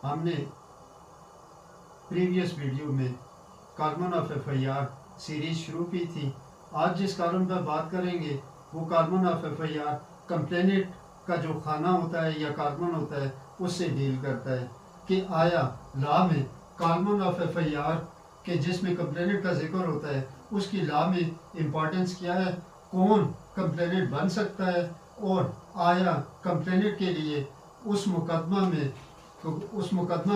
ہم نے previous video میں column of F I R series شروع کی تھی. آج جس کالم پر بات کریں گے وہ column of F I R complaint کا جو خانہ ہوتا ہے یا کالمن ہوتا ہے اس سے ڈیل کرتا ہے کہ آیا لا میں column of F I are کہ جس میں کمپلینٹ کا ذکر ہوتا ہے اس کی لا میں امپورٹنس کیا ہے, کون کمپلینٹ بن سکتا ہے, اور آیا کمپلینٹ کے لیے اس مقدمہ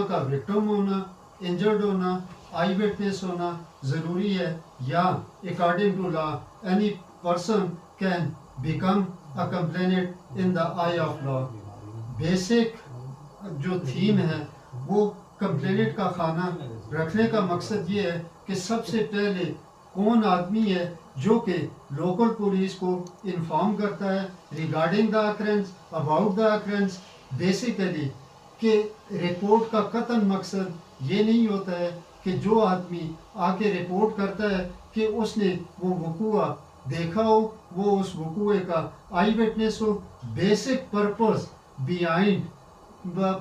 کا وکٹم ہونا, انجرڈ ہونا, آئی وٹنس ہونا ضروری ہے, یا according to law any person can become a complaint in the eye of law. Basic جو تھیم ہے وہ کمپلینٹ کا خانہ رکھنے کا مقصد یہ ہے کہ سب سے پہلے کون آدمی ہے جو کہ لوکل پولیس کو انفارم کرتا ہے regarding the occurrence, about the occurrence. Basically کہ رپورٹ کا قطعاً مقصد یہ نہیں ہوتا ہے کہ جو آدمی آ کے رپورٹ کرتا ہے کہ اس نے وہ وقوع دیکھا ہو, وہ اس وقوع کا آئی وٹنس ہو. Basic purpose behind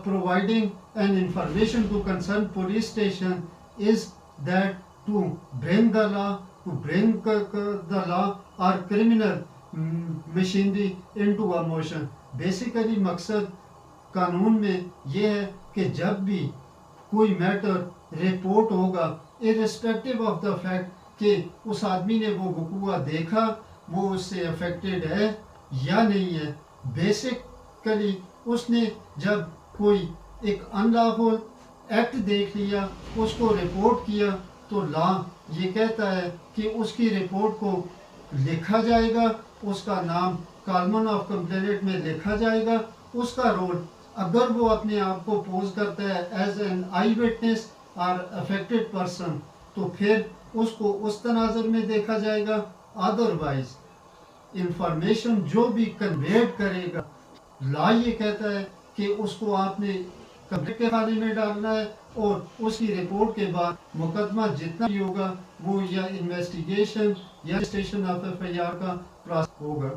providing an information to concerned police station is that to bring the law or criminal machinery into a motion. Basically مقصد قانون میں یہ ہے کہ جب بھی کوئی میٹر رپورٹ ہوگا irrespective of the fact کہ اس آدمی نے وہ وقوع دیکھا, وہ اس سے افیکٹڈ ہے یا نہیں ہے, بیسکلی اس نے جب کوئی ایک ان لافل ایکٹ دیکھ لیا, اس کو رپورٹ کیا, تو لا یہ کہتا ہے کہ اس کی رپورٹ کو لکھا جائے گا, اس کا نام کالمن آف کمپلینٹ میں لکھا جائے گا. اس کا رول اگر وہ اپنے آپ کو پوز کرتا ہے ایز این آئی وٹنس اور افیکٹڈ پرسن تو پھر اس کو اس تناظر میں دیکھا جائے گا. ادروائز انفارمیشن جو بھی کنویٹ کرے گا, لا یہ کہتا ہے کہ اس کو آپ نے کمپلینٹ کے خانے میں ڈالنا ہے, اور اس کی رپورٹ کے بعد مقدمہ جتنا بھی ہوگا وہ یا انویسٹیگیشن یا station of F I R کا پروسیس ہوگا.